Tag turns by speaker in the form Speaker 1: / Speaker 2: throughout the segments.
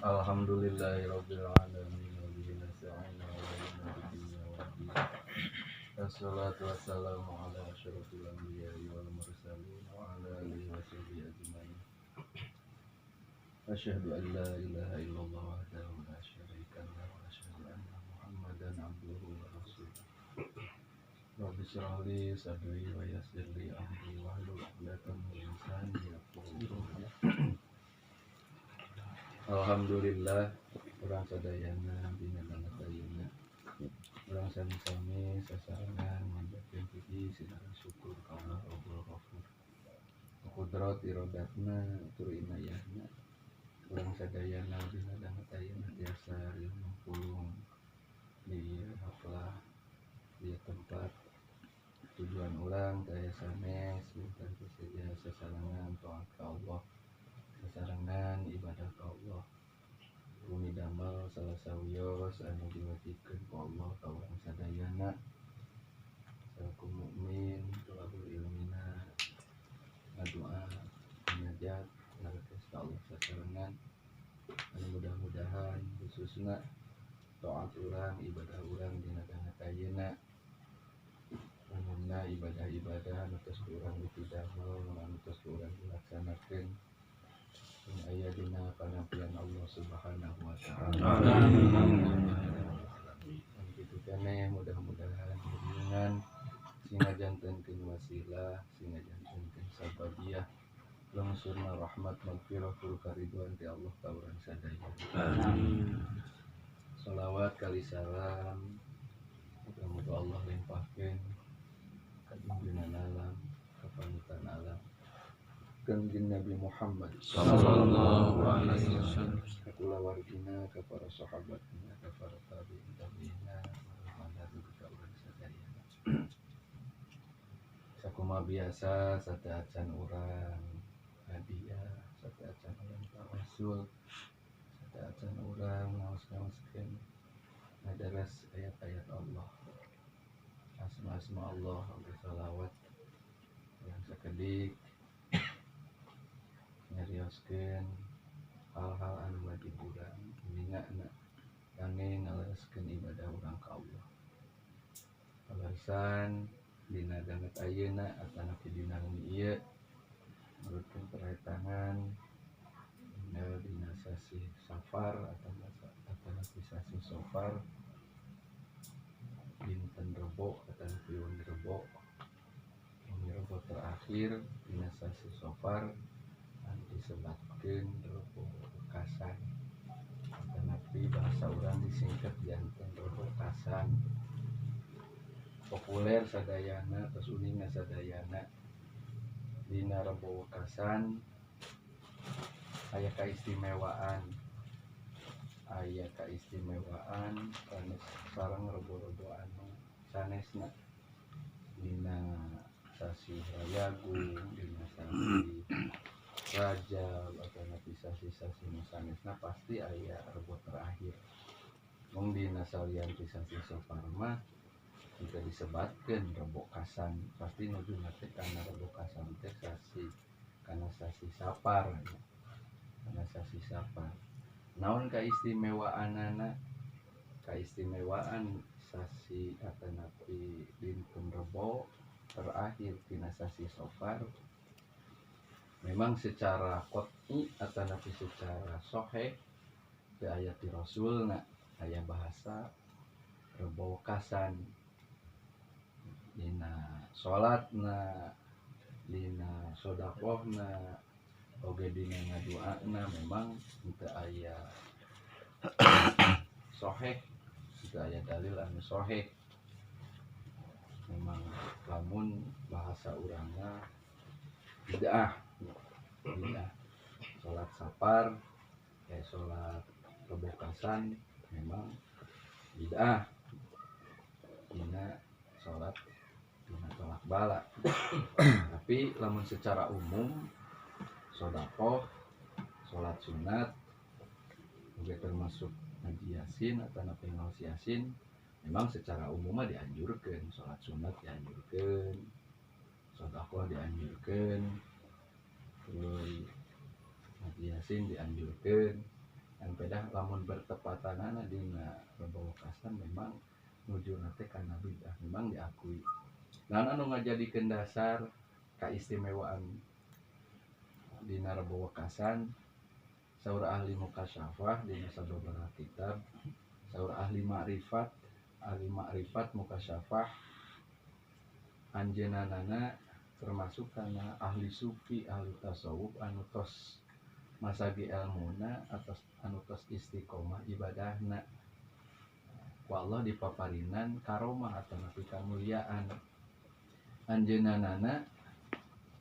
Speaker 1: Alhamdulillahirabbil alamin wa bihi nasta'inu ala umuri dunya waddin. Wassalatu wassalamu ala asyrofil anbiya'i wal mursalin wa ala alihi wa sahbihi ajmain. Asyhadu an la ilaha illallah wahdahu la syarika lahu wa asyhadu anna Muhammadan abduhu wa rasuluh. Rabbi shrah li sadri wa yassir li amri wahlul 'uqdatam min lisani yafqahu qawli. Alhamdulillah urang sadayana bina dangatayana urang sami-sami sasarangan manjatkeun puji sinareng syukur ka Allah Rabbul Ghafur. Qudrat iradatna tur inayahna urang sadayana bina dangatayana tiasa rilmu pulung di haflah di tempat tujuan urang daya sanes bintan saja sasarangan taat ka Allah, sasarangan ibadah ka Allah. Bumi damel salah sawios anu diwajibkeun ku Allah ka urang sadayana salaku mukmin thalabul ilmina ngadoa munajat ngartos ka Allah sasarangan anu mudah-mudahan khususna taat urang ibadah urang dina dangatayana umumna ibadah-ibadah anu tos urang ditidamel anu tos urang dilaksanakeun aya dina panampian Allah Subhanahu wa ta'ala. Kitu keneh mudah-mudahan hubungan singa jantenkeun wasilah, singa jantenkeun sababiyah lungsurna rahmat magfiratul karidwan ti Allah ka urang sadaya. Shalawat kali salam muga-muga Allah limpahkeun ka junjungan alam, ka panutan alam Kanjeng Nabi Muhammad sallallahu alaihi wasallam, ka kulawargina, ka para sahabatna, ka para tabi'in-tabi'ina, mandat ka urang sadaya. Sakumaha biasa sateuacan urang hadiah, sateuacan urang tawasul, sateuacan urang ngaos-ngaoskeun ngadaras ayat-ayat Allah, asma-asma Allah, oge salawat yang sakedik nyarioskeun hal-hal anu wajib urang minangna kangge ngalereskeun ibadah urang ka Allah. Palasan dina danget ayeuna atana dina ieu nurutkeun perhitangan dina sasi Safar atana sasi Safar dinten Rebo atana wengi Rebo, wengi Rebo terakhir dina sasi Safar anu disebatkeun Rebo Kasan atanapi bahasa urang disingkat janten Rebo Kasan. Populer sadayana tos uningan sadayana dina Rebo Kasan aya kaistimewaan sanes sareng rebo-rebo anu sanesna dina sasi Rayagung, dina sasi Rajab atau nabi sasi-sasi nu sanesna pasti aya rebo terakhir. Mung dina salian sasi Safar mah juga disebatkeun Rebo Kasan, pasti nujuna teh kana Rebo Kasan teh kana sasi Safar. Kana sasi Safar. Naon kaistimewaanana? Kaistimewaan sasi atanapi dinten Rebo terakhir dina sasi Safar memang secara qot'i atanapi secara sahih teu aya ti Rasulna aya bahasa Rebo Kasan dina salatna, dina sedekahna, oge dina ngadoana memang teu aya sahih, teu aya dalil anu sahih. Memang lamun bahasa urangna bid'ah. Salat Safar salat Rebo Kasan memang bid'ah dina salat dina tolak bala. Tapi lamun secara umum sedekah, salat sunat juga termasuk ngaji Yasin atau ngaos Yasin memang secara umum mah dianjurkeun, salat sunat dianjurkeun, sedekah dianjurkeun, terus ngaji Yasin dianjurkeun. yang pedah lamun bertepatanana dina rebowokasan memang nuju nate kana bidah memang diakui. Nah anu ngajadikeun dasar kaistimewaan dina rebowokasan saur ahli mukasyafah dina sababaraha kitab saur ahli ma'rifat mukasyafah anjeunana termasuk kana ahli sufi ahli tasawuf anu tos masagi ilmuna atau anu tos istiqomah ibadahna ku Allah dipaparinan karomah atau napi kamuliaan anjeunana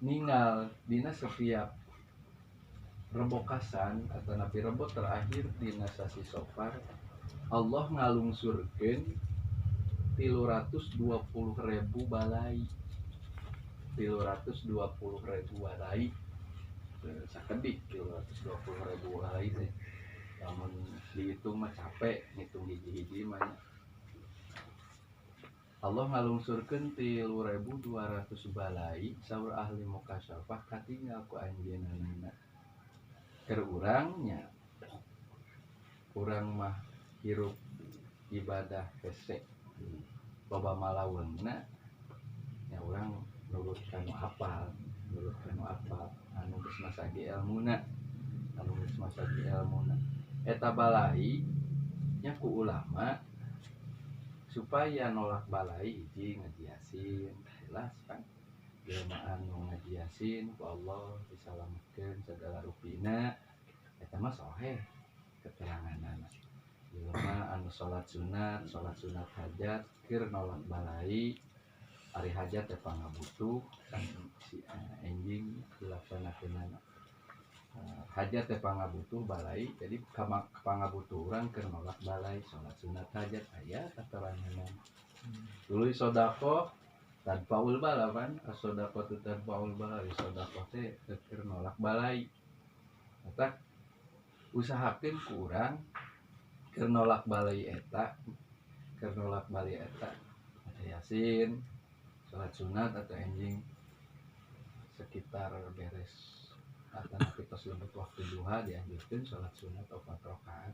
Speaker 1: ninggal dina setiap rebokasan atau napi rebo terakhir dina sasi Safar Allah ngalungsurkeun 320.000 balai 320.000 balai sakedik 320.000 balai teh namun dihitung mah capek ngitung hiji-hiji mah Allah ngalungsurkeun 3.200 balai saur ahli mukasyafah katinggal ku anjeunna keur urangnya urang mah hirup ibadah hese loba malaweungna nya urang nurut kanu apal anu geus masagi ilmuna eta balai nya ku ulama supaya nolak balai hiji ngaji yasin jelas kan jelema anu ngaji yasin ku Allah disalametkeun segala rupina eta mah sohe keteranganana jelema anu salat sunat hajat keur nolak balai ari hajat teh pangabutuh kan si enjing dilaksanakeunana hajat teh pangabutuh balai jadi pangabutuh urang keur nolak balai salat sunat hajat aya keteranganna tuluy sedekah tanpa ulbala kan sedekah teh tanpa ulbala sedekah teh keur nolak balai eta usahakeun ku urang keur nolak balai eta yasin salat sunat atau enjing sekitar beres atau kita lembut waktu duha dianjurkeun salat sunat 4 rakaat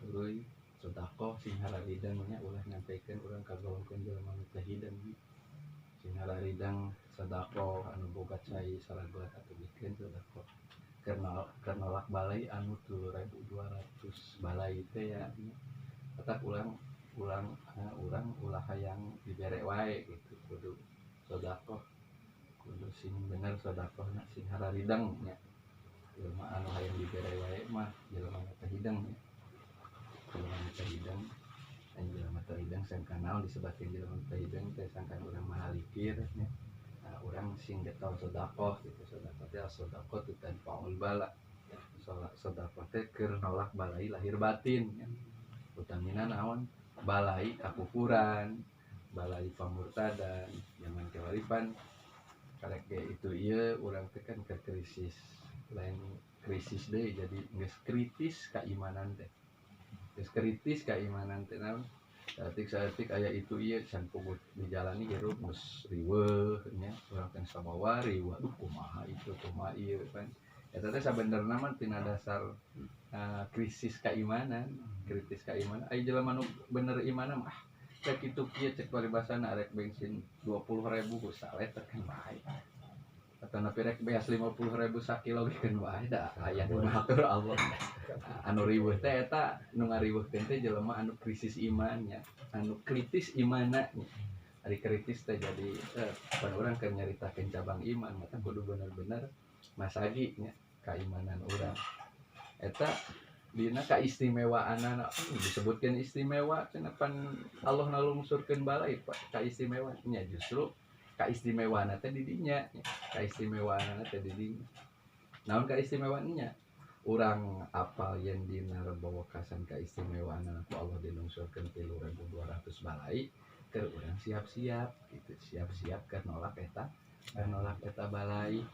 Speaker 1: tuluy sedekah sing hararidang nya ulah nyampaikeun urang kagolongkeun jelema nu teu hidang sing hararidang sedekah anu boga cai salagot atuh bikin sedekah keur nolak balai anu 3.200 balai teh ya eta urang ulah hayang dibere wae gitu kudu sedekah kudu sing bener sedekahna sing hararidang nya jelema anu hayang dibere wae mah jelema teu hidang nya jelema teu hidang sangka naon disebutkeun jelema teu hidang teh sangkan urang mahalikir nya urang sing getol sedekah gitu sedekah teh tanpa ulbala sedekah teh keur nolak balai lahir batin nya utamina naon balai kakufuran balai pamurtadan zaman kewalipan karek itu ieu urang teh kan ke krisis lain krisis deui jadi geus kritis keimanan teh naon saeutik aya itu ieu can pugut dijalani hirup geus riweuh nya urang teh sabawa riweuh aduh kumaha ieu kan eta teh sabenerna mah tina dasar krisis keimanan aya jelema nu bener imanna mah cek kitu kieu cek paribasana arek bensin 20.000 ku salet tekan bae atau napi rek beas 50.000 sakilo geus wae da aya nu ngatur Allah anu riweuh teh eta nu ngariweuhkeun teh jelema anu krisis imannya anu kritis imanna ari kritis teh jadi pan urang keur nyaritakeun cabang iman mah kudu bener-bener masagi nya keimanan urang eta dina kaistimewaanana disebutkeun istimewa kenapan Allah nalungsurkeun balai kaistimewaannya justru kaistimewaanna teh di dinya naon kaistimewaannya urang apal yen dina rebowokasan kaistimewaanna ku Allah dilungsurkeun 3.200 balai keur urang siap-siap gitu siap-siap keur nolak eta balai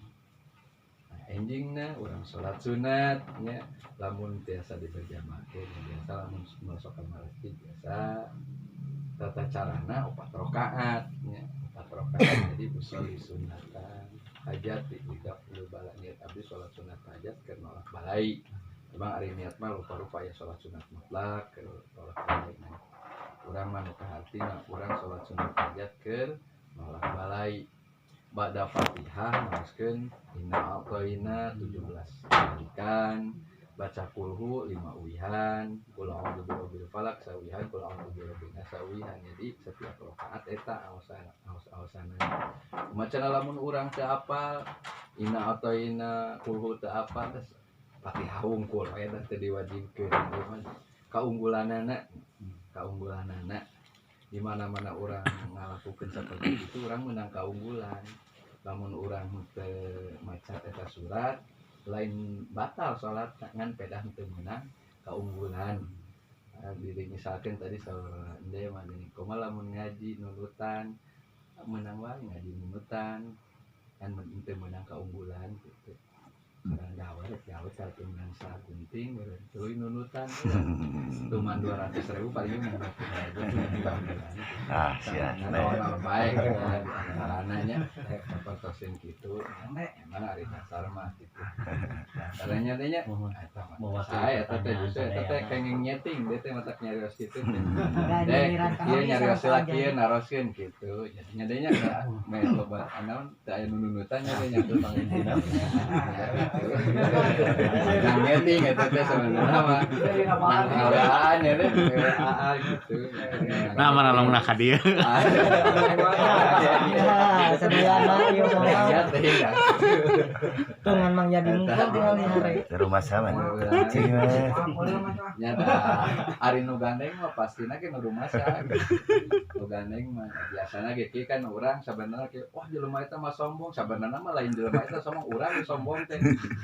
Speaker 1: enjingna urang salat sunat nya lamun tiasa diberjamaahkeun biasa lamun masuk ka masjid biasa tata carana 4 rakaat nya 4 rakaat jadi usul sunatan hajat 30 balai niat abdi salat sunat hajat keur nolak balai cuma ari niat mah rupa-rupa ya salat sunat mutlak ke tolak balai urang mah nu kahartina urang salat sunat hajat keur nolak balai ba'da Fatihah maoskeun inna a'thaina 17 kalikan baca kulhu 5 uihan qul a'udzu birabbil falaq sawihan qul a'udzu birabbin nas sawihan jadi setiap rakaat eta aos-aosana macan lamun urang teu apal inna a'thaina kulhu teu apal terus Fatihah hungkul eta teu diwajibkeun kaunggulanana di mana-mana orang ngalakukeun seperti itu orang menang kaunggulan lamun urang teu maca eta surat lain batal salat ngan pedah teu menang kaunggulan diri misalkan tadi saudara ende mah kumaha lamun ngaji nunutan menang wae ngaji nunutan kan teu menang kaunggulan gitu orang gawat satu menang sagunting tuluy nunutan cuman 200.000 paling menang
Speaker 2: sia
Speaker 1: nah baik antaranya pertosin gitu emang ari dasar mah gitu caranya teh nya saya teh justru teh kenging nyeting dia teh matak nyarios kitu ieu nyarios laki naroskeun kitu jadinya teh nya meh loba anaon teh aya nunutan nya teh nya teu pangintina nyeting eta teh sebenarnya mah awaan ya teh gitu
Speaker 3: nah mana long nak dia
Speaker 4: sadayana ieu mah tungan mang jadi mungkin tinggal nyari
Speaker 2: rumah sama
Speaker 1: nyata ari nu gandeng mah pastina ge nu rumasa nu gandeng mah biasana ge kieu kan urang sabenerna ge wah jelema eta mah sombong sabenerna mah lain jelema eta sombong urang nu sombong teh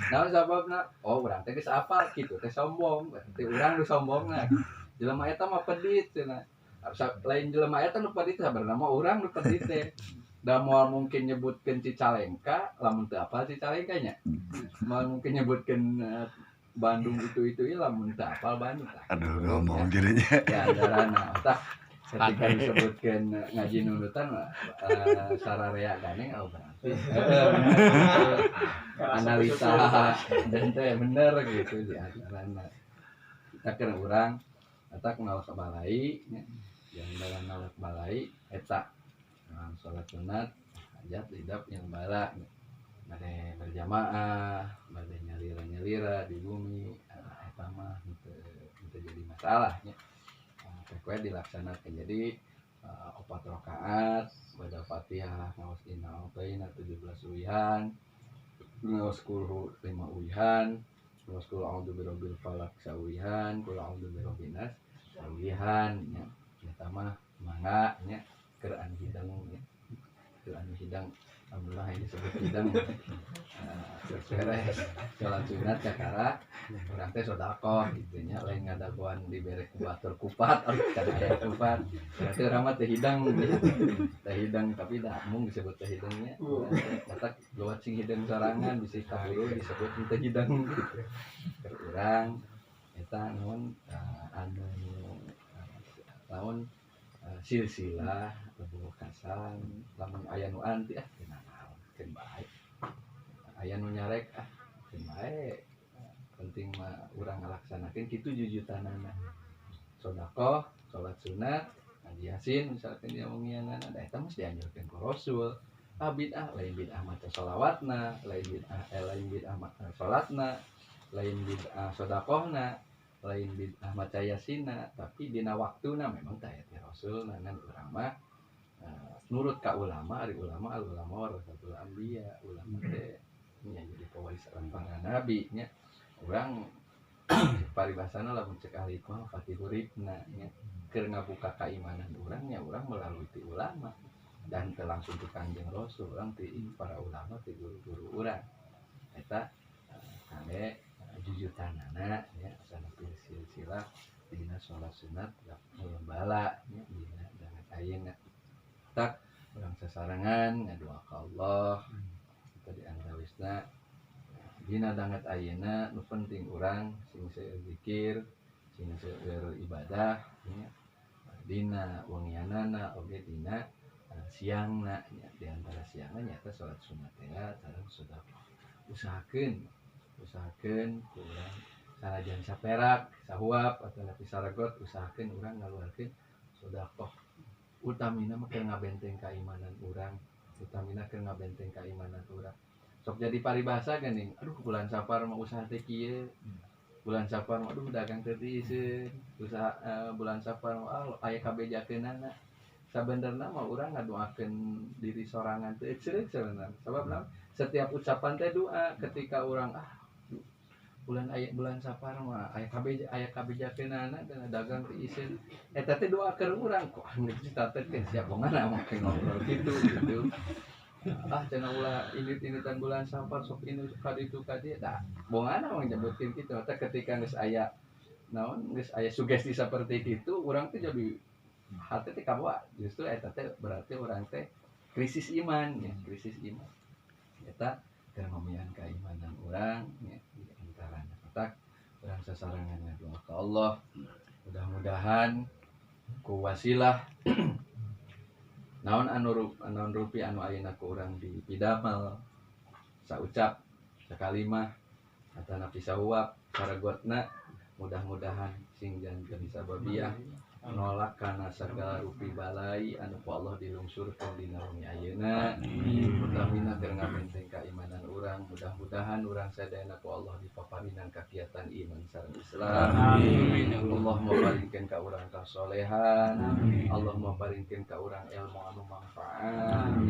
Speaker 1: naon sababna oh urang teh geus apal kitu teh sombong berarti urang nu sombongna jelema eta mah pedit cenah lain jelema eta nu pedit sabenerna mah urang nu pedit teh da moal mungkin nyebutkeun Cicalengka lamun teu apal Cicalengka nya moal mungkin nyebutkeun Bandung itu lamun teu apal Bandung
Speaker 2: aduh ngomong jadinya
Speaker 1: ya antarana tah ketika disebutkeun ngaji nunutan sararea gandeng berarti analisa dan teh bener gitu di antarana kita kena urang eta nolak balai yang dalam nolak balai eta salat sunat hajat lidap yang bala bade berjamaah bade nyalira di bumi eta mah itu jadi masalah nya pokoknya dilaksanakan jadi 4 rakaat baca Fatihah ngaos inna a'thaina 17 uihan ngaos kulhu 5 uihan ngaos qul a'udzu birabbil falaq sawihan qul a'udzu birabbin nas sawihan nya eta mah mangga nya keur anu hidang alhamdulillah ini disebut hidang beres salat sunat kakara urang teh sedekah kitu nya lain ngadagoan dibere ku batur kupat kana aya kupat berarti urang mah teh hidang tapi da mung disebut teh hidangnya matak lewat sing hidang sorangan bisa kahulu disebut teh hidang gitu keur urang eta naon naon silsilah lebu kasan lamun aya nu anti cenah naon keun bae aya nu nyarek keun bae penting mah urang ngalaksanakeun kitu jujutanana sedekah salat sunat ngaji yasin misalkan dia mengiangan ada eta mah dianjurkeun ku Rasul bid'ah lain bid'ah maca shalawatna lain bid'ah maca salatna lain bid'ah sedekahna lain bid'ah maca yasinna tapi dina waktuna memang teh Rasul nangan urang mah nurut ka ulama ari ulama warasatul anbiya ulama teh nya jadi pewaris para nabi nya urang paribasana lamun cek ahli mah fatihuribna nya keur ngabuka keimanan urang nya urang melalui ti ulama dan teu langsung ti Kanjeng Rasul urang ti para ulama ti guru-guru urang eta kane jujutanana nya sanepi silsilah dina salat sunat bala nya dina dangat ayeuna tak urang sasarangan ngadoa ka Allah kita diantawisna dina dangat ayeuna nu penting urang sing seueur zikir sing seueur ibadah nya dina wengianana oge dina siangna nya di antara siangna nyaeta salat sunat teh sareng sedekah usahakeun urang sanajan saperak sahuap atau napi saragot usahakeun urang ngaluarkeun sedekah utamina mah keur ngabenteng keimanan urang utamina keur ngabenteng keimanan urang sok jadi paribasa geuning aduh bulan Sapar mah usaha teh kieu bulan Sapar mah aduh dagang teu dieuseun usaha bulan Sapar mah aya kabejakeunana sabenerna mah urang ngadoakeun diri sorangan teh ceuk sebenarnya sabab naon setiap ucapan teh doa ketika urang bulan Sapar mah aya kabejakeunana dan dagang teu iseun eta teh doa keur urang kok geus ditatetkeun siap bongana mah ngobrol gitu cenah ulah init-initan bulan Sapar sok ini ka ditu ka dieu da bongana mah nyebutkeun kitu eta ketika geus aya naon geus aya sugesti saperti itu urang teh jadi hati teh kabawa justru eta teh berarti urang teh krisis iman ya krisis iman eta keur ngomiean keimanan urang ya di antarana tak urang sasarangan ngadoa ka Allah mudah-mudahan ku wasilah naon naon rupi anu ayeuna ku urang di pidamel saucap sakalimah atana pisauap saragotna mudah-mudahan sing janten sababiah nolak kana sagala rupi balai anu ku Allah dilungsurkeun dina bumi ayeuna utamina keur ngabenteng keimanan urang mudah-mudahan urang sadayana ku Allah dipaparingan kakiatan iman sareng Islam amin Allah maparingkeun ka urang kasolehan Allah maparingkeun ka urang ilmu anu manfaat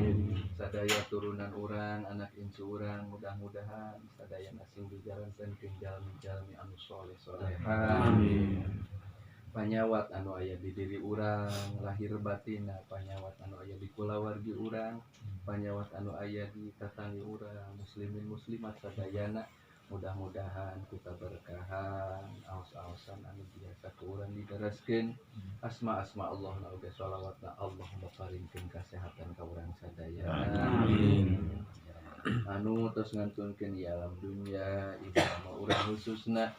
Speaker 1: sadaya turunan urang anak incu urang mudah-mudahan sadayana sing dijalankeun ke jalmi-jalmi anu soleh-solehan amin panyawat anu aya di diri urang lahir batinna panyawat anu aya di kulawargi urang panyawat anu aya di tatangga urang muslimin muslimat sadayana mudah-mudahan ku kaberkahan aos-aosan anu biasa ku urang didareskeun asma-asma Allah na uga shalawatna Allahumma paringkeun kasehatan ka urang sadayana amin anu tos ngantunkeun di alam dunya ieu mah urang khususna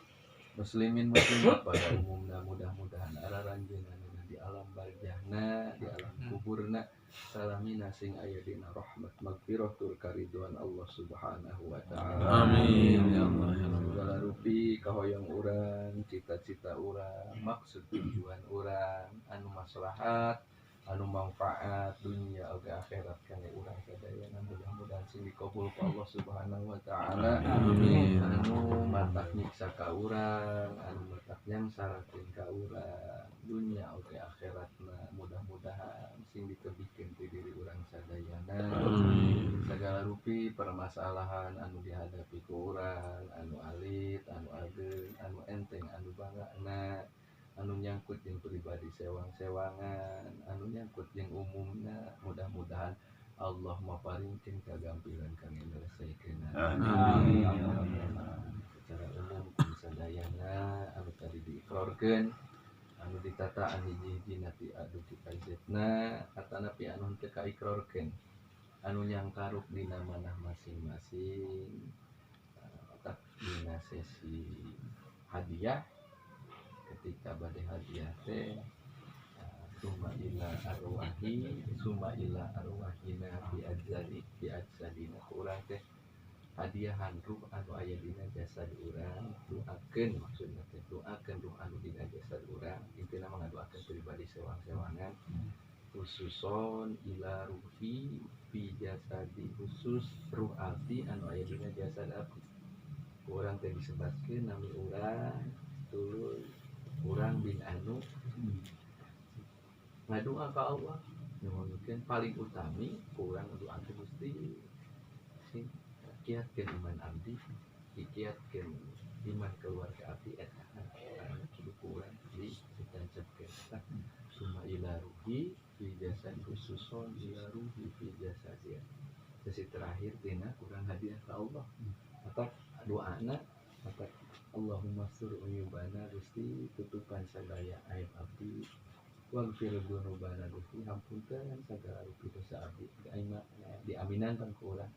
Speaker 1: muslimin muslimat pada umumna mudah-mudahan araranjeunna di alam barzahna di alam kuburna salamina sing aya dina rahmat magfiratul karidwan Allah Subhanahu wa taala amin ya Allah ya Rabb segala rupi kahoyong urang cita-cita urang maksud tujuan urang anu maslahat anu manfaat dunia oge akhirat kana urang sadayana mudah-mudahan sing dikabul ku Allah Subhanahu wa taala amin anu matak nyiksa ka urang anu matak nyangsarakeun ka urang dunia oge akhiratna mudah-mudahan sing ditebikeun ti diri urang sadayana amin sagala rupi permasalahan anu dihadapi ku urang anu alit anu ageung anu enteng anu bangana anu nyangkut jeung pribadi sewang-sewangan anu nyangkut jeung umumna mudah-mudahan Allah maparingkeun kagampiran kangge nyelesaikeunna amin secara umum sadayana anu tadi diikrarkeun anu ditataan hiji-hijina ti adu kitazetna atanapi anu teu kaikrarkeun anu nyangkaruk dina manah masing-masing tak dina sesi hadiah ketika bade hadiah teh summa ila arwahina bi ajsadina urang teh hadiahan ruh anu aya dina jasad urang doakeun maksudna teh doakeun ruh anu dina jasad urang intina ngadoakeun pribadi sewang-sewangan khususon ila ruhi fi jasadi khusus ruh abdi anu aya dina jasad abdi urang teh disebatkeun nami urang tuluy urang bin anu ngadoa ka Allah nyuhunkeun paling utami urang ngadoakeun Gusti sing kiatkeun iman abdi kiatkeun iman keluarga abdi eta kudu urang ditancapkeun summa ila ruhi fi jasad khususon ila ruhi fi jasad sesi terakhir tina urang hadiah ka Allah atak doana atak Allahumma sur uyubana Gusti tutupan sadaya aib abdi waghfir dzunubana Gusti hampunkeun sagala rupi dosa abdi diaminankeun ku urang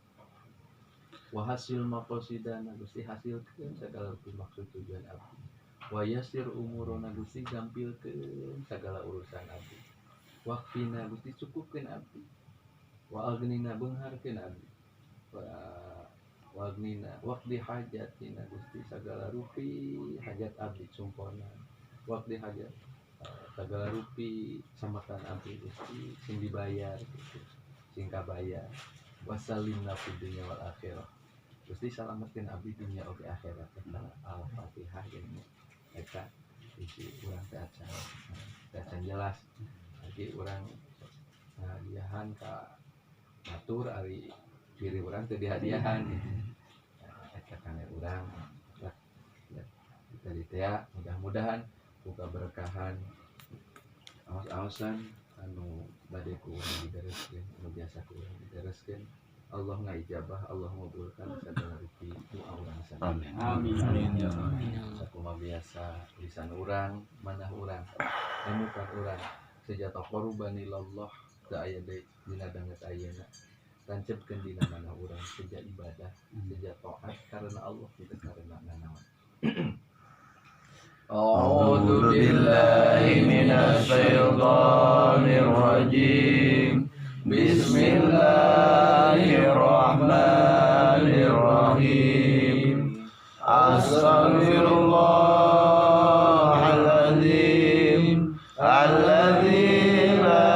Speaker 1: wa hasil maqasidana Gusti hasilkeun sagala rupi maksud tujuan abdi wa yassir umurana Gusti gampilkeun sagala urusan abdi waqfina Gusti cukupkeun abdi wa aghnina beungharkeun abdi wa wagnina waqdi hajatina Gusti sagala rupi hajat abdi sumpona waqdi hajat segala rupi samatan abdi Gusti sing dibayar gitu sing kabayar wasalimna fid dunya wal akhirah Gusti salametkeun abdi dunya oge akhirat eta al-fatihah ini eta isi urang teh acan jelas lagi urang hadiahan ka batur ari diri urang teh dihadiahan eta kana urang dari teh mudah-mudahan buka berkahan aos-aosan anu bade ku urang dibereskeun anu biasa ku urang dibereskeun Allah ngajabah Allah ngabulkan segala rezeki doa urang sadaya amin ya sakumaha biasa lisan urang manah urang emukan urang sejata qurbanillallah da aya deui dina danget ayeuna tancapkeun dina manah urang sejak ibadah sejak taat karena Allah tidak karena nanaon
Speaker 2: A'udzu billahi minasy syaithanir rajim. Bismillahirrahmanirrahim. Astaghfirullahaladzim alladzi la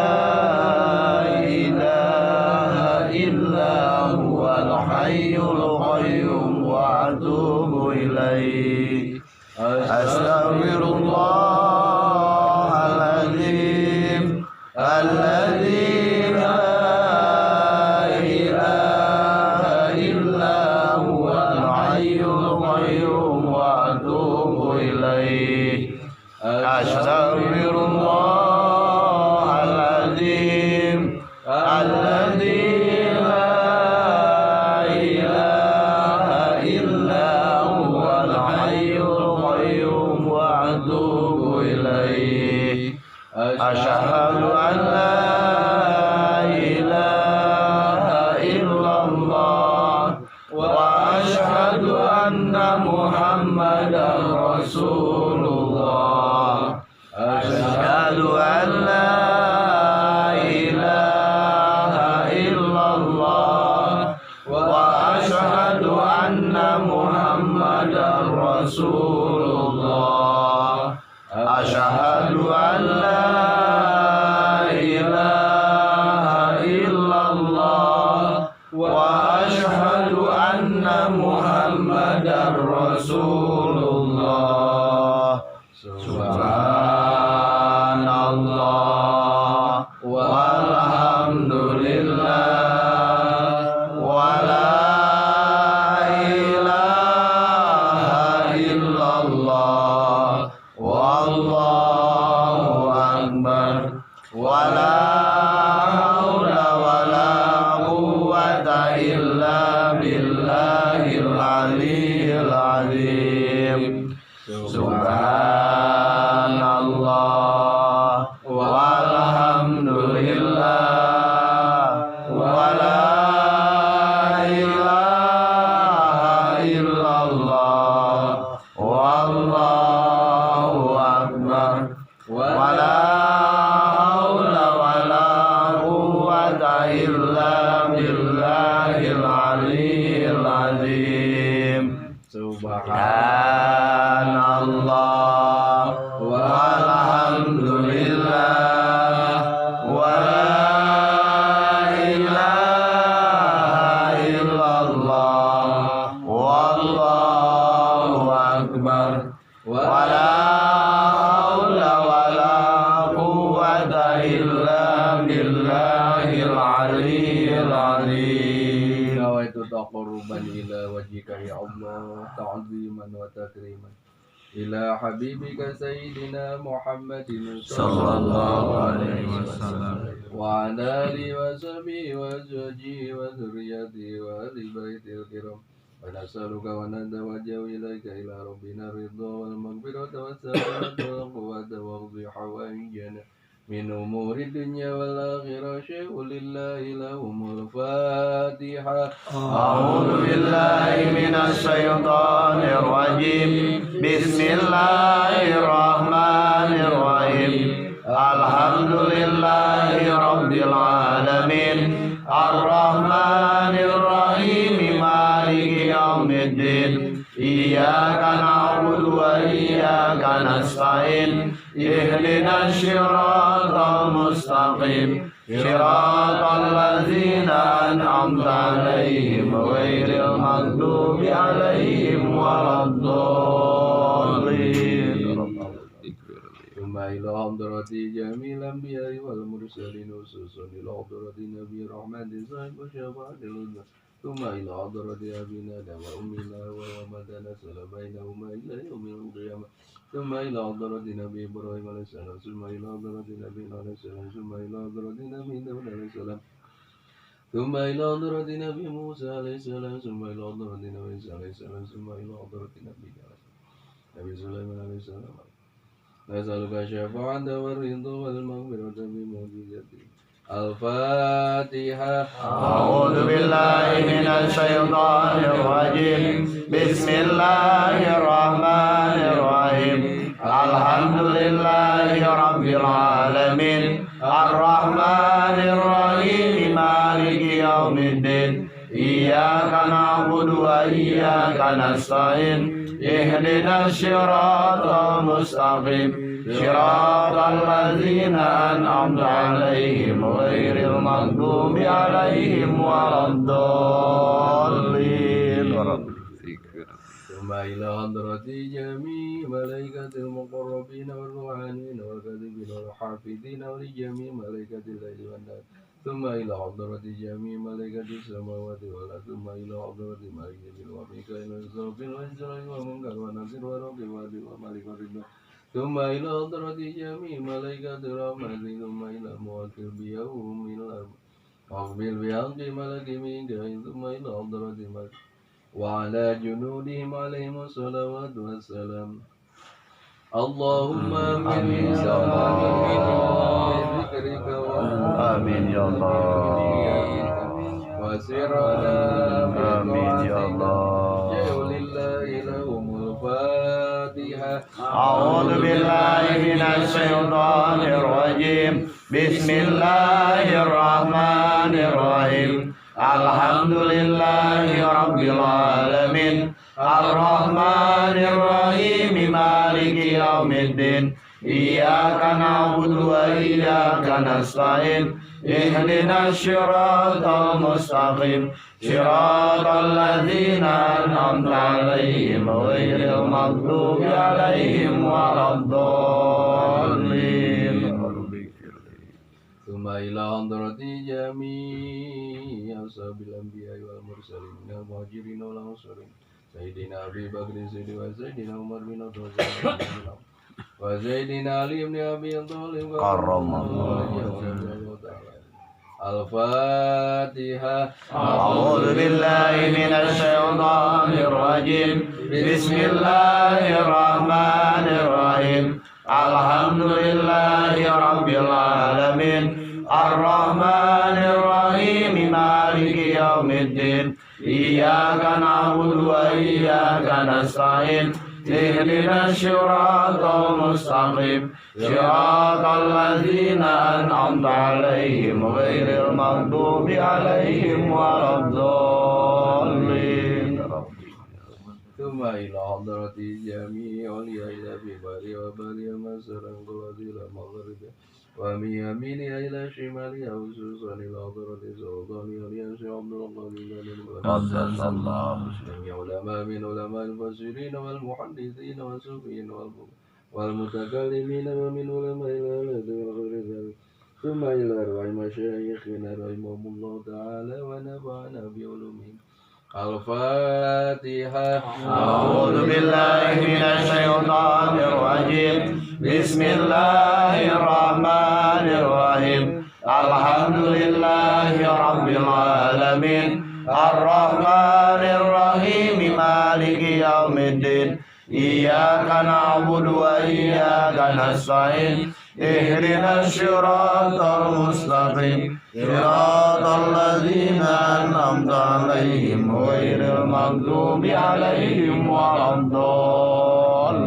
Speaker 2: ilaha illa huwal hayyul qayyum wa atubu ilaihi. Astaghfirullahaladzim alladzi la ilaha illa huwal hayyul qayyum wa atubu ilaihi. Astaghfirullahaladzim alladzi la ilaha illa huwal hayyul qayyum wa atubu ilaihi. Asyhadu an la ilaha illallah wa asyhadu anna Muhammadar Rasulullah. Asyhadu an la ilaha illallah wa asyhadu anna Muhammadar Rasulullah. Asyhadu an la ilaha illallah wa asyhadu anna Muhammadar Rasulullah. Subhanallah walhamdulillah wa la ilaha illallah wallahu akbar wa la haula wa la quwwata illa billahil aliyyil azim. Subhanallah walhamdulillah wa la ilaha illallah wallahu akbar wa la haula wa la quwwata illa billahil aliyyil azim. Subhanallah walhamdulillah wa la ilaha illallah wallahu akbar wa la haula wa la quwwata illa billahil aliyyil azim.
Speaker 1: nawaitu taqarruban ila wajhika ya Allah ta'ziman wa takriman ila habibika sayyidina Muhammadin
Speaker 2: Sallallahu alaihi wasallam
Speaker 1: wa ala alihi wa sahbihi wa azwajihi wa dhurriyyatihi wa ahli baitil kiram wa nas'aluka wa natawajjahu ilaika ila rabbina ridha wal maghfirata was salamata wal quwwata wa qdi hawaijana min umuri dunya wal akhirah syai'un lillahi lahumul fatihah.
Speaker 2: A'udzu billahi minasy syaithanir rajim. Bismillahirrahmanirrahim. Alhamdulillahi rabbil alamin. Arrahmanir rahim. Maliki نستعين اهدنا الصراط المستقيم صراط الذين أنعمت عليهم غير المغضوب عليهم ولا الضالين.
Speaker 1: ثم إلى حضرة جميع الأنبياء والمرسلين خصوصا إلى حضرة نبي الرحمن صاحب الشفاعة العظمى ثم إلى حضرة أبينا وأمنا ومدنا سل بينهما إلى يوم القيامة ثم إلى حضرة نبي إبراهيم عليه السلام ثم إلى حضرة نبي عليه السلام ثم إلى حضرة نبي داود عليه السلام ثم إلى حضرة نبي موسى عليه السلام ثم إلى حضرة نبي عيسى عليه السلام ثم إلى حضرة نبي سليمان عليه السلام نسألك الشفاعة والرضا والمغفرة بمعجزته الفاتحة.
Speaker 2: أعوذ بالله من الشيطان الرجيم بسم الله الرحمن الرحيم الحمد لله رب العالمين الرحمن الرحيم مالك يوم الدين إياك نعبد وإياك نستعين اهدنا الصراط المستقيم صراط الذين أنعمت عليهم غير المغضوب عليهم ولا الضالين.
Speaker 1: ثم إلى حضرة جميع ملائكة المقربين والروحانيين والكاتبين والحافظين ولجميع ملائكة الليل والنهار ثم إلى حضرة جميع ملائكة السماوات والأرض ثم إلى حضرة ملك جبريل وميكائيل وإسرافيل وإسرائيل ومنكر ونذير ورقيب ومالك الرضوان ثم إلى حضرة جميع ملائكة الرحمن ثم إلى الموكل بيوم الأرض أقبل بحق ملك ميكائيل ثم إلى حضرة ملك وعلى جنودهم عليهم الصلوات والسلام. اللهم آمين يا الله بذكرك
Speaker 2: آمين يا الله
Speaker 1: وسرنا
Speaker 2: آمين يا الله.
Speaker 1: لله لهم الفاتحة.
Speaker 2: أعوذ بالله من الشيطان الرجيم بسم الله الرحمن الرحيم الحمد لله رب العالمين الرحمن الرحيم مالك يوم الدين إياك نعبد وإياك نستعين اهدنا الصراط المستقيم صراط الذين أنعمت عليهم غير المغضوب عليهم ولا الضالين.
Speaker 1: ثم إلى حضرة جميع أصحاب الأنبياء والمرسلين من المهاجرين والأنصار سيدنا أبي بكر الصديق وسيدنا عمر بن الخطاب وسيدنا علي بن أبي طالب
Speaker 2: كرم الله
Speaker 1: وجهه. الفاتحة.
Speaker 2: أعوذ بالله من الشيطان الرجيم بسم الله الرحمن الرحيم الحمد لله رب العالمين الرحمن الرحيم مالك يوم الدين إياك نعبد وإياك نستعين اهدنا الصراط المستقيم صراط الذين أنعمت عليهم غير المغضوب عليهم ولا الضالين.
Speaker 1: ثم إلى حضرة جميع أولياء إلى بباري وباري مسرا قرد إلى المغرب ومن يمينها إلى شمالها خصوصا إلى حضرة سلطان الياس عبد القادر
Speaker 2: قدس الله
Speaker 1: جميع علماء من علماء المفسرين والمحدثين والصوفيين والمتكلمين ومن علماء الآلات وغير ذلك ثم إلى أرواح مشايخنا رحمهم الله تعالى ونفعنا بعلومهم. الفاتحة.
Speaker 2: أعوذ بالله من الشيطان الرجيم بسم الله الرحمن الرحيم الحمد لله رب العالمين الرحمن الرحيم مالك يوم الدين إياك نعبد وإياك نستعين اهدنا الصراط المستقيم صراط الذين أنعمت عليهم غير المغضوب عليهم ولا الضالين.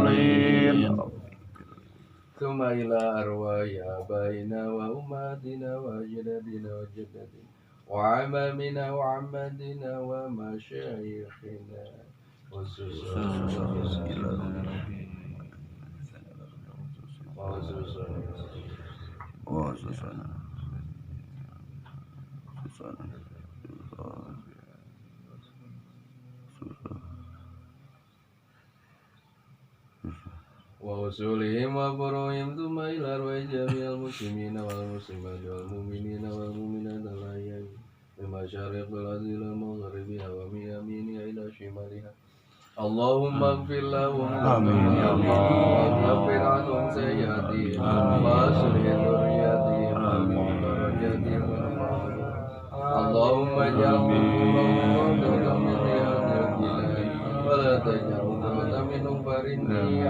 Speaker 1: ثم إلى أرواح آبائنا وأمهاتنا وأجدادنا وجداتنا وعمامنا وعماتنا ومشايخنا wa usulihim wa furuhim tsumma ila arwahi jami'al muslimina wal muslimat wal mu'minina wal mu'minat al-ahya'i min masyariqil ardi wal magharibiha wa min yaminiha ila shimaliha. Allahumma ighfir lahum
Speaker 2: Amin ya Allah.
Speaker 1: waghfir anhum sayyi'atihim wa aslih dhurriyyatihim wa min darajatihim Allahumma ij'alhum qudwatan min riyadil jinan wa la taj'alhum qudwatan minhum farinni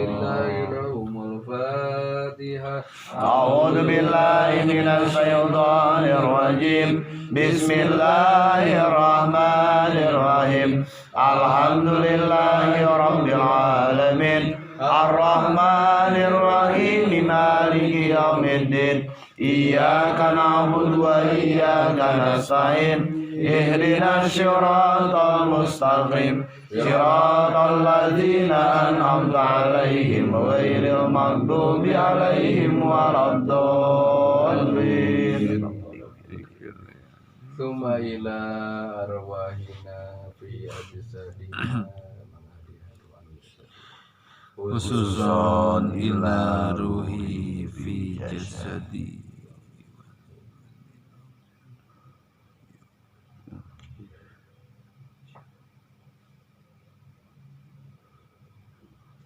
Speaker 1: lillahi lahumul Fatihah.
Speaker 2: أعوذ بالله من الشيطان الرجيم بسم الله الرحمن الرحيم الحمد لله رب العالمين الرحمن الرحيم مالك يوم الدين إياك نعبد وإياك نستعين اهدنا الصراط المستقيم صراط الذين أنعمت عليهم غير المغضوب عليهم ولا الضالين.
Speaker 1: Tsumma ila arwahina fi ajsadina
Speaker 2: Khususon ila ruhi fi jasadi.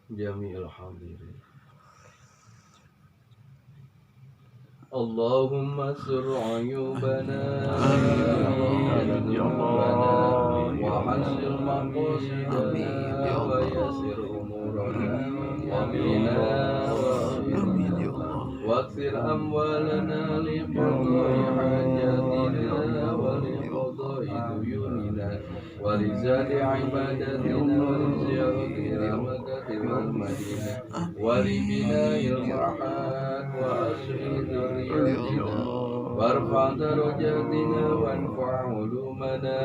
Speaker 1: jami'il hadirin. Allahumma sur ayubana wa hasil maqasidana wa yasir umurana wa bina واغفر أموالنا لقضاء حاجاتنا ولقضاء ديوننا ولزاد عبادتنا ولزيارة مكة والمدينة ولبناء المرحات وأصلح ذريتنا وارفع درجاتنا وانفع علومنا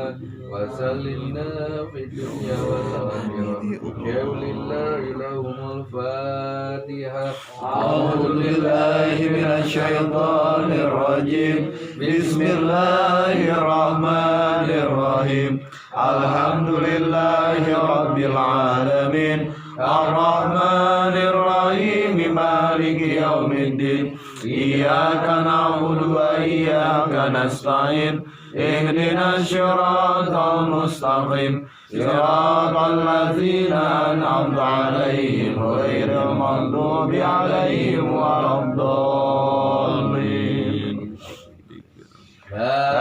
Speaker 1: وسلمنا في الدنيا والآخرة قول الله لهم الفاتحة.
Speaker 2: أعوذ بالله من الشيطان الرجيم بسم الله الرحمن الرحيم الحمد لله رب العالمين الرحمن الرحيم مالك يوم الدين إياك نعبد وإياك نستعين اهدنا الصراط المستقيم صراط الذين أنعمت عليهم غير المغضوب عليهم ولا الضالين. لا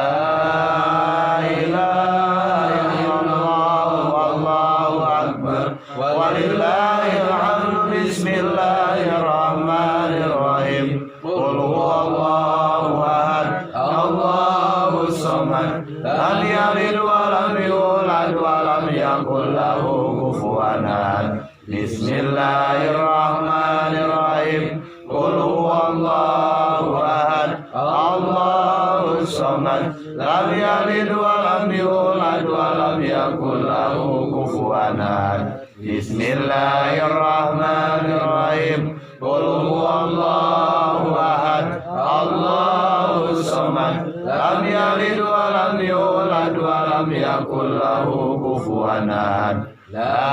Speaker 2: إله إلا الله والله أكبر ولله الحمد. بسم الله الرحمن الرحيم قل هو الله أحد الله الصمد لم يلد ولم يولد ولم يكن له كفوا أحد. بسم الله الرحمن الرحيم قل هو الله أحد الله الصمد لم يلد ولم يولد ولم يكن له كفوا أحد. بسم الله الرحمن الرحيم قل هو الله أحد الله الصمد لم يلد ولم يولد ولم يكن له كفوا أحد. لا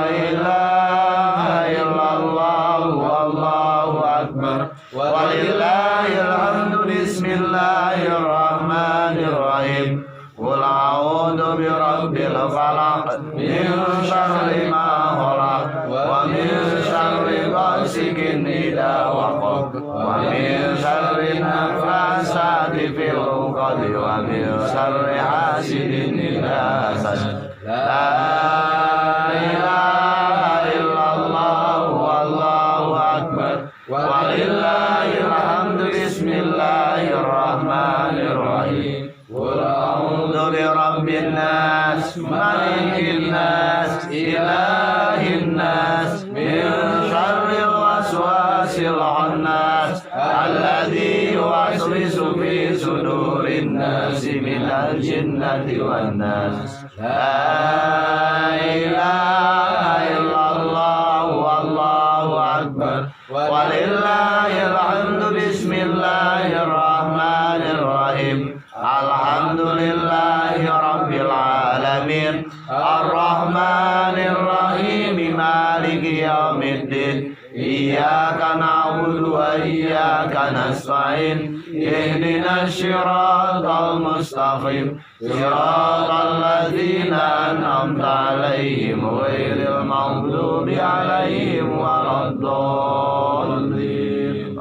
Speaker 2: إله إلا الله والله أكبر ولله الحمد. بسم الله الرحمن الرحيم قل أعوذ برب الفلق من شر ما خلق ومن شر غاسق إذا وقب ومن شر النفاثات في العقد ومن شر حاسد إذا حسد. لا إله إلا الله والله أكبر ولله الحمد. بسم الله الرحمن الرحيم قل أعوذ برب الناس ملك الناس إله الناس من شر الوسواس الخناس الذي يوسوس في صدور الناس من الجنة والناس. لا إله إلا الله والله أكبر ولله الحمد.
Speaker 5: maliki yaumiddin. Iyyaka na'budu wa iyyaka nasta'in. Ihdinas siratal mustaqim. Siratal ladzina an'amta 'alaihim ghairil maghdubi 'alaihim waladdallin.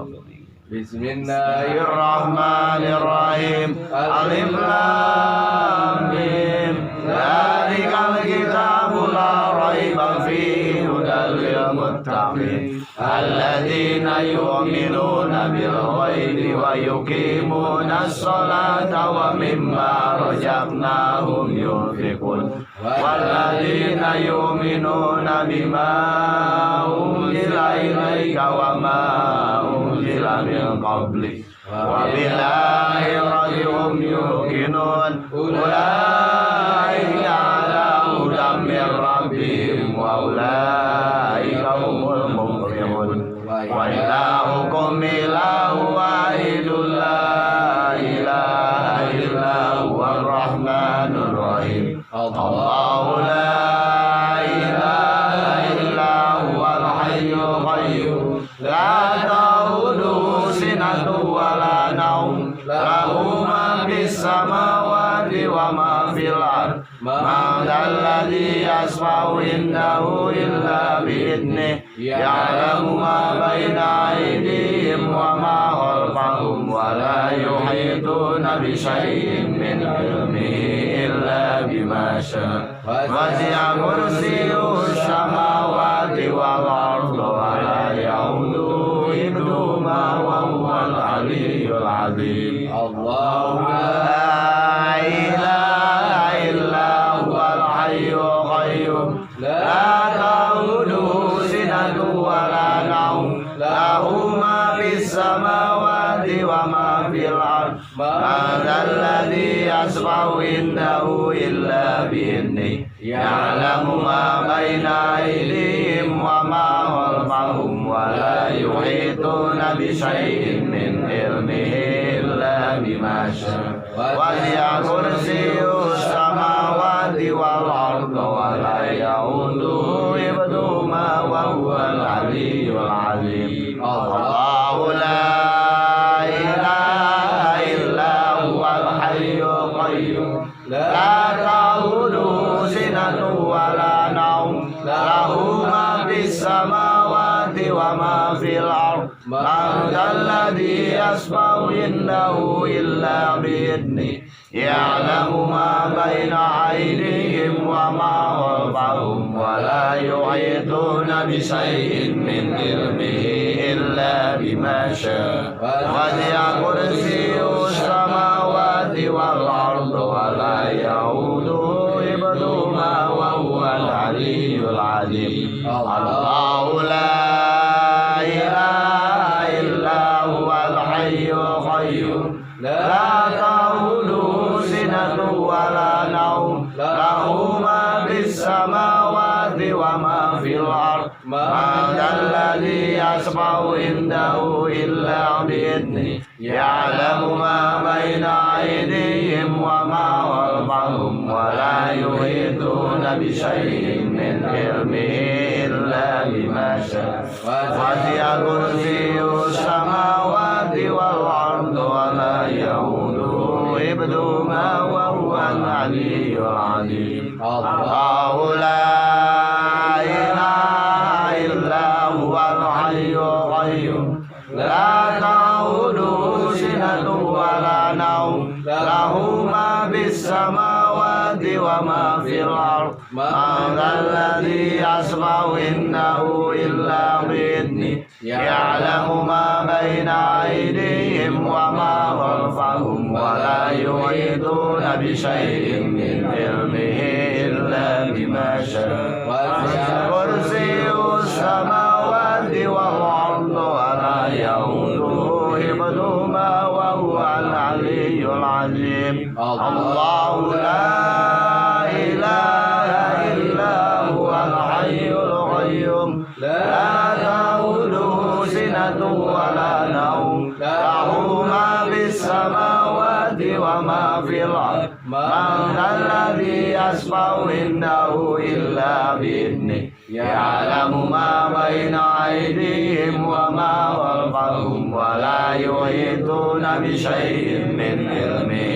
Speaker 5: Bismillahirrahmanirrahim. Alif lam mim. Dzalikal kitabu la raiba fihi hudal lil muttaqin. Alladzina yu'minuna bil ghaibi wa yuqimunas sholata wa mimma razaqnahum yunfiqun. Walladzina yu'minuna bima unzila ilaika wa ma unzila min qablik wa bil akhirati hum yuqinun. Ulaika ala hudan min rabbihim wa ulaika humul muflihun. Wa ilahukum ilahu wahidun la ilaha illa huwar rahmanur rahim. Allahu la ilaha illa huwal hayyul qayyum. La ta'khudhuhu sinatun wa la nawm. Lahu ma fis samawati wa ma fil ardh. Man dzalladzi yashfa'u indahu illa bi'idhnihi. Ya'lamu ma baina aydihim wa ma khalfahum wa la yuhituna bi syai'in min ilmihi illa bima syaa. Wasi'a kursiyyuhu samawati wal ardha wa la ya'uduhu hifdhuhuma wa huwal 'aliyyul 'azim. Allahu la ilaha illa huwal hayyul qayyum. La ta'khudhuhu sinatun wa la nawm. Lahu ma fis samawati wa ma fil ardh. Man dzalladzi yashfa'u indahu illa bi'idhnihi. Ya'lamu ma baina aydihim wa ma khalfahum wa la yuhituna bi syai'in min ilmihi illa bima syaa. Wasi'a kursiyyuhu samawati wal ardha wa la ya'uduhu hifdhuhuma wa huwal 'aliyyul 'azim. Allahu la ilaha illa huwal hayyul qayyum. La ta'khudhuhu sinatun wa la nawm. Lahu ma fis samawati wa ma fil ardh. Man dzalladzi yashfa'u indahu illa bi'idhnihi. Ya'lamu ma baina aydihim wa ma khalfahum wa la yuhituna bi syai'in min ilmihi illa bima syaa. Wasi'a kursiyyuhu samawati wal ardha wa la ya'uduhu hifdhuhuma wa huwal 'aliyyul 'azim. Allahu la ilaha illa huwal hayyul qayyum. La ta'khudhuhu sinatun wa la nawm. Lahu ma fis samawati wa ma fil ardh. Man dzalladzi yashfa'u indahu illa bi'idhnihi. Ya'lamu ma baina aydihim wa ma khalfahum wa la yuhituna bi syai'in min ilmihi illa bima syaa. Wasi'a kursiyyuhu samawati wal ardha wa la ya'uduhu hifdhuhuma wa huwal 'aliyyul 'azim. Allahu la ilaha illa huwal hayyul qayyum. La ta'khudhuhu sinatun wa la nawm. Lahu ma fis samawati wa ma fil ardh. Man dzalladzi yashfa'u indahu illa bi'idhnihi. Ya'lamu ma baina aydihim wa ma khalfahum wa la yuhituna bi syai'in min ilmihi illa bima syaa. Wasi'a kursiyyuhu samawati wal ardha wa la ya'uduhu hifdhuhuma wa huwal 'aliyyul 'azim. Allahu la ilaha illa huwal hayyul qayyum. La ta'khudhuhu sinatun wa la nawm. Lahu ma fis samawati wa ma fil ardh. Man dzalladzi yashfa'u indahu illa bi'idhnihi. Ya'lamu ma بين أيديهم وما خلفهم ولا يحيطون بشيء من علمه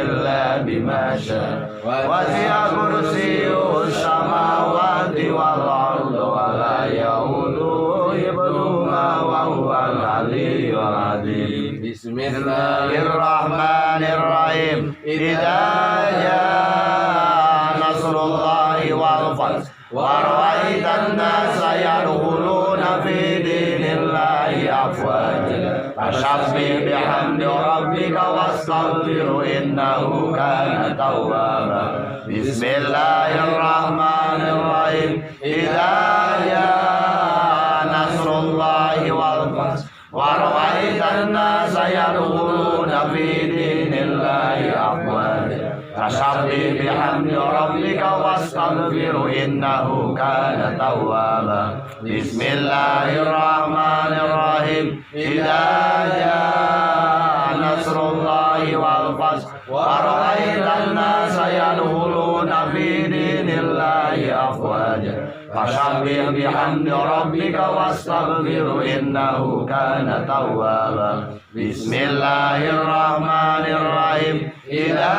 Speaker 5: إلا بما شاء وسع كرسيه السماوات والأرض ولا يؤوده حفظهما وهو العلي العظيم بسم الله الرحمن الرحيم إذا جاء نصر الله والفتح ورأيت الناس يدخلون في دين الله أفواجا فسبح بحمد ربك واستغفره إنه كان توابا بسم الله الرحمن الرحيم إذا جاء نصر الله والفتح ورأيت الناس يدخلون في دين الله أفواجا فسبح بحمد ربك واستغفره إنه كان توابا بسم الله الرحمن الرحيم إذا جاء نصر الله والفتح ورأيت الناس يدخلون في دين الله أفواجا فسبح بحمد ربك واستغفره إنه كان توابا بسم الله الرحمن الرحيم إذا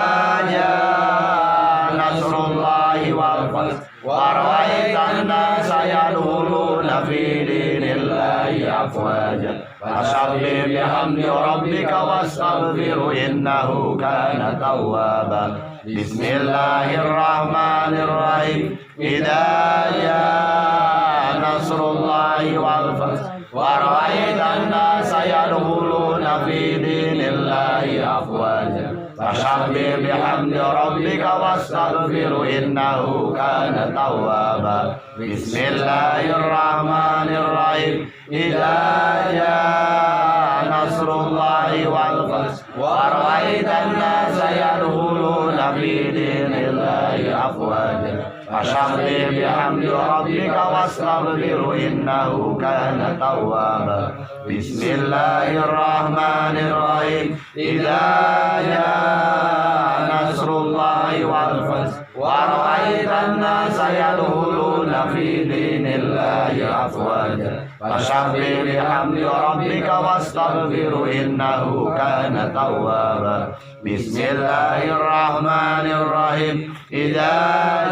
Speaker 5: جاء نصر الله والفتح ورأيت الناس يدخلون في دين الله أفواجا فسبح بحمد ربك واستغفره إنه كان توابا بسم الله الرحمن الرحيم إذا جاء نصر الله والفتح ورأيت الناس يدخلون في دين الله أفواجا فسبح بحمد ربك واستغفره إنه كان توابا بسم الله الرحمن الرحيم إذا جاء نصر الله والفتح ورأيت الناس يدخلون في دين الله أفواجا فسبح بحمد ربك واستغفره إنه كان توابا بسم الله الرحمن الرحيم إذا جاء نصر الله والفتح ورأيت الناس يدخلون في دين الله أفواجا فسبح بحمد ربك واستغفره إنه كان توابا بسم الله الرحمن الرحيم إذا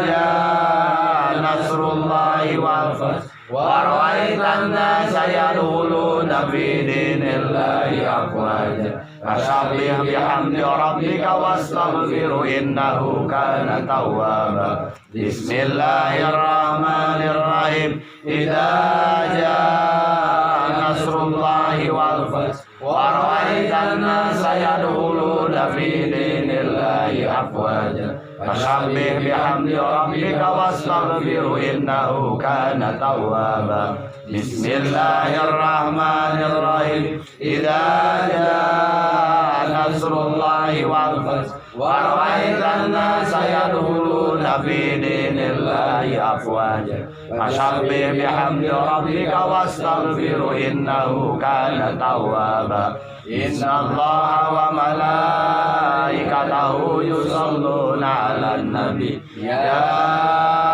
Speaker 5: جاء نصر الله والفتح ورأيت الناس يدخلون في دين الله أفواجا فسبح بحمد ربك واستغفره إنه كان توابا بسم الله الرحمن الرحيم إذا جاء نصر الله والفتح ورأيت الناس يدخلون في دين الله أفواجا فسبح بحمد ربك واستغفره إنه كان توابا بسم الله الرحمن الرحيم إذا جاء نصر الله والفتح ورأيت الناس يدخلون في دين الله أفواجا فسبح بحمد ربك واستغفره إنه كان توابا إن الله وملائكته يصلون على النبي يا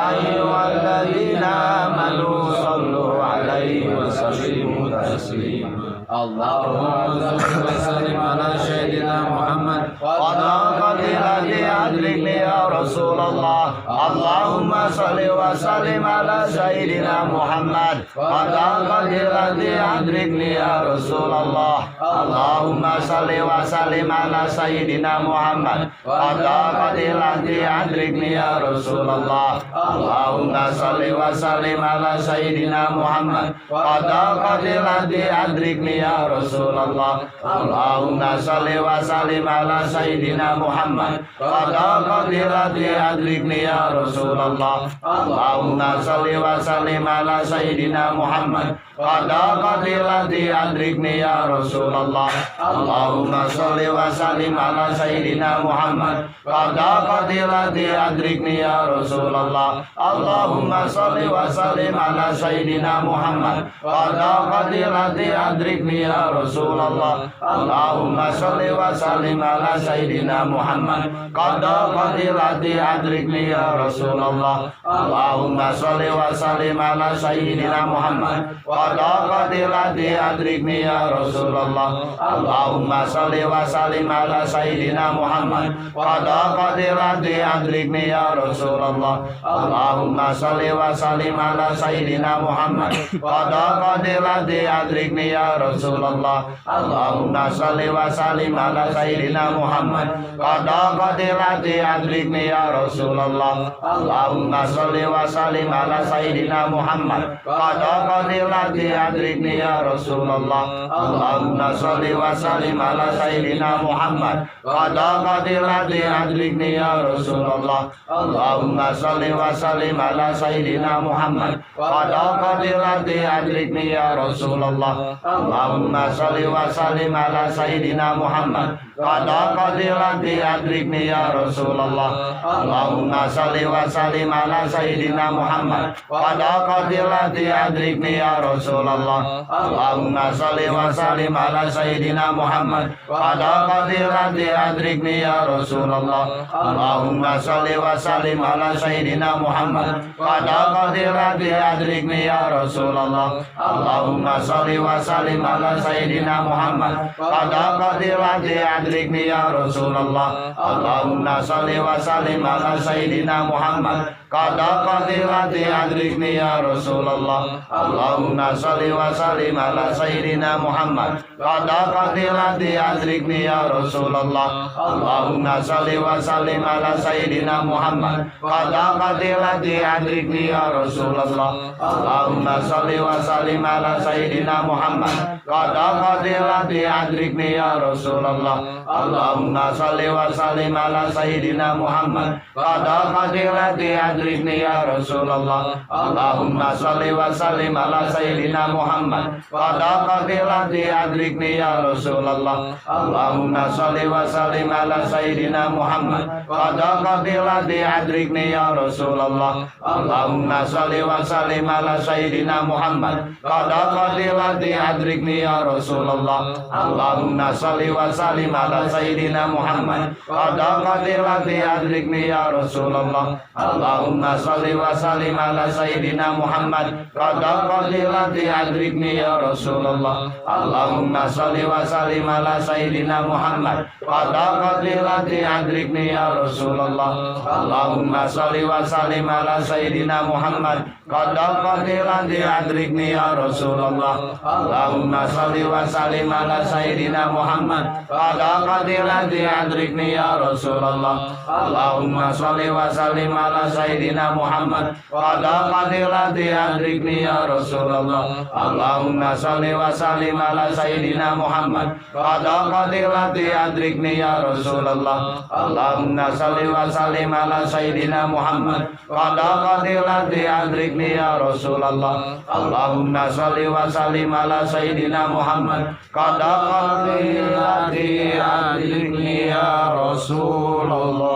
Speaker 5: أيها الذين آمنوا صلوا عليه وسلموا تسليما اللهم صل وسلم على سيدنا محمد وضاقت الذي أدركني يا رسول الله اللهم صل وسلم على سيدنا محمد وضاقت الذي أدركني يا رسول الله اللهم صل وسلم على سيدنا محمد وضاقت الذي أدركني يا رسول الله اللهم صل وسلم على سيدنا محمد وضاقت الذي أدركني يا رسول الله اللهم صل وسلم على سيدنا محمد وضاقت الذي أدركني يا رسول الله اللهم صل وسلم على سيدنا محمد وضاقت الذي أدركني يا رسول الله اللهم صل وسلم على سيدنا محمد وضاقت الذي أدركني يا رسول الله اللهم صل وسلم على سيدنا محمد وضاقت الذي أدركني adrikni ya Rasulullah. Allahumma sholli wa sallim ala sayyidina Muhammad. Qada qatilati adrikni ya Rasulullah. Allahumma sholli wa sallim ala sayyidina Muhammad. Qada qatilati adrikni ya Rasulullah. Allahumma sholli wa sallim ala sayyidina Muhammad. Qada qatilati adrikni ya Rasulullah. Allahumma sholli wa sallim ala sayyidina Muhammad. Qada qatilati adrikni ya Rasulullah. Allahumma sholli wa sallim ala sayyidina Muhammad. Qada qatilati adrikni ya Rasulullah. Allahumma sholli wa sallim ala sayyidina Muhammad. Qada qatilati adrikni ya Rasulullah. Allahumma sholli wa sallim ala sayyidina Muhammad. Qada qatilati adrikni ya Rasulullah. Allahumma sholli wa sallim ala sayyidina Muhammad. Qada qatilati adrikni ya Rasulullah. Allahumma sholli wa sallim ala sayyidina Muhammad. Qada qatilati adrikni ya Rasulullah. Allahumma sholli wa sallim ala sayyidina Muhammad. Qada qatilati adrikni ya Rasulullah. Allahumma sholli wa sallim ala sayyidina Muhammad. Qada qatilati adrikni ya Rasulullah. Allahumma sholli wa sallim ala sayyidina Muhammad. Qada qatilati adrikni ya Rasulullah. Allahumma sholli wa sallim ala sayyidina Muhammad. Qada qatilati adrikni ya Rasulullah. Allahumma sholli wa sallim ala sayyidina Muhammad. Qada qatilati adrikni ya Rasulullah. Allahumma sholli wa sallim ala sayyidina Muhammad. Qada qatilati adrikni ya Rasulullah. Allahumma sholli wa sallim ala sayyidina Muhammad. Qada qatilati adrikni ya Rasulullah. Allahumma sholli wa sallim ala sayyidina Muhammad. Qada qatilati adrikni ya Rasulullah. Allahumma sholli wa sallim ala sayyidina Muhammad. Qada qatilati adrikni ya Rasulullah. Allahumma sholli wa sallim ala sayyidina Muhammad. Qada qatilati adrikni ya Rasulullah. Allahumma sholli wa sallim ala sayyidina Muhammad. Qada qatilati adrikni ya Rasulullah. Allahumma sholli wa sallim ala sayyidina Muhammad. Qada qatilati adrikni ya Rasulullah. Allahumma sholli wa sallim ala sayyidina Muhammad. Qada qatilati adrikni ya Rasulullah. Allahumma sholli wa sallim ala sayyidina Muhammad. Qada qatilati adrikni ya Rasulullah. Allahumma sholli wa sallim ala sayyidina Muhammad. Qada qatilati adrikni ya Rasulullah. Allahumma sholli wa sallim ala sayyidina Muhammad. Qada qatilati adrikni ya Rasulullah. Allahumma sholli wa sallim ala sayyidina Muhammad. Qada qatilati adrikni ya Rasulullah. Allahumma sholli wa sallim ala sayyidina Muhammad. Qada qatilati adrikni ya Rasulullah. Allahumma sholli wa sallim ala sayyidina Muhammad. Qada qatilati adrikni ya Rasulullah. Allahumma sholli wa sallim ala sayyidina Muhammad. Qada qatilati adrikni ya Rasulullah. Allahumma sholli wa sallim ala sayyidina Muhammad. Qada qatilati adrikni ya Rasulullah.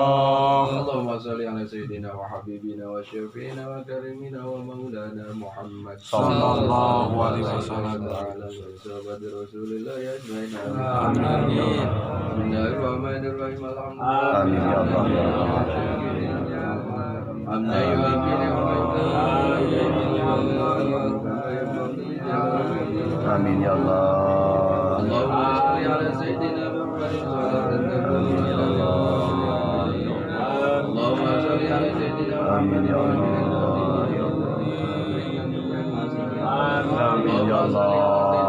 Speaker 1: Allahumma sholli ala sayyidina wa habibina wa syafi'ina wa karimina wa maulana Muhammad
Speaker 5: Sallallahu alaihi wasallam.
Speaker 1: ala sahabat Rasulillah ya ajmain.
Speaker 5: Amin.
Speaker 1: Bismillahirrahmanirrahim.
Speaker 5: Amin ya Allah. Amin ya Allah.
Speaker 1: Allahumma sholli ala sayyidina Muhammad
Speaker 5: Amin ya Allah.
Speaker 1: Allahumma sholli ala sayyidina
Speaker 5: Amin ya Allah. Amin ya Allah. Amin ya Allah.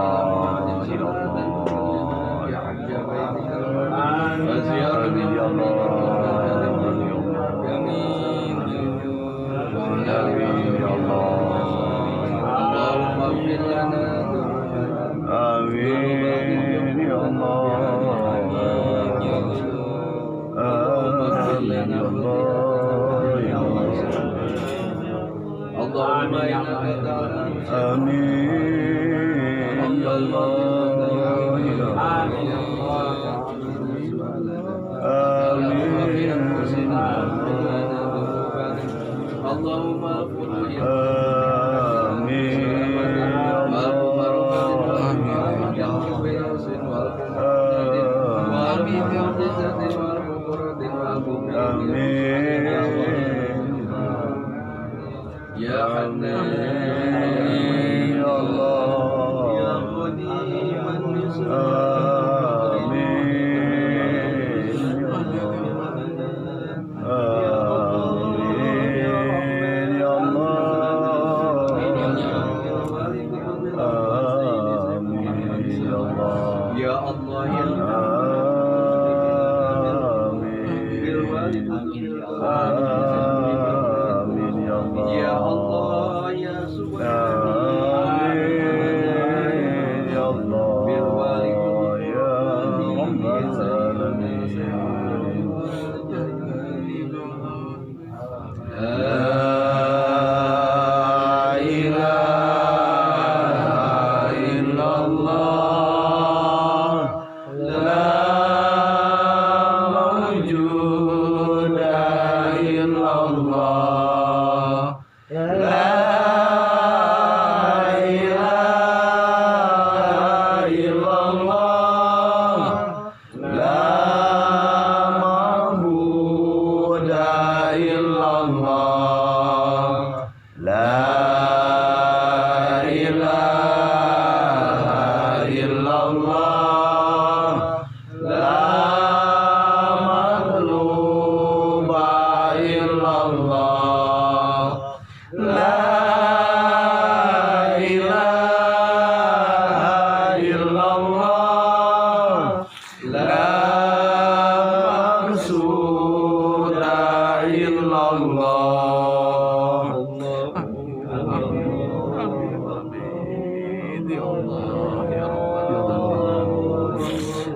Speaker 2: ya Allah ya Rabbal alamin.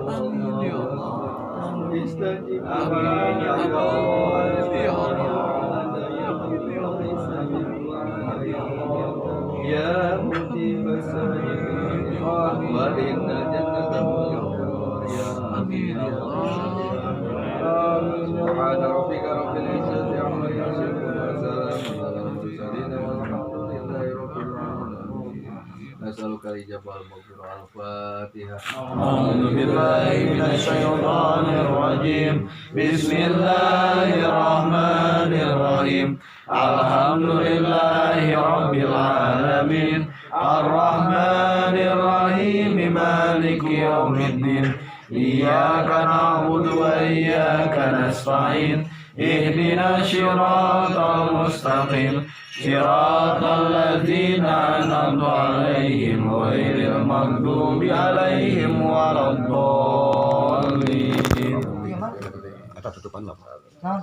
Speaker 2: Amin ya Allah.
Speaker 1: Istajib
Speaker 2: Amin ya Allah ya Allah.
Speaker 1: Ya mujib as-sa'ilin wa inna jannatahu ya
Speaker 2: Amin ya Allah.
Speaker 1: Subhana rabbika rabbil izzati amma yasifun wa salamun alal mursalin walhamdulillahi rabbil alamin. Nas'aluka al-ijabah wal-maghfirah al-Fatihah.
Speaker 5: أعوذ بالله من الشيطان الرجيم بسم الله الرحمن الرحيم الحمد لله رب العالمين الرحمن الرحيم مالك يوم الدين إياك نعبد وإياك نستعين اهدنا الصراط المستقيم صراط الذين أنعمت عليهم غير المغضوب عليهم ولا الضالين.
Speaker 4: Nah,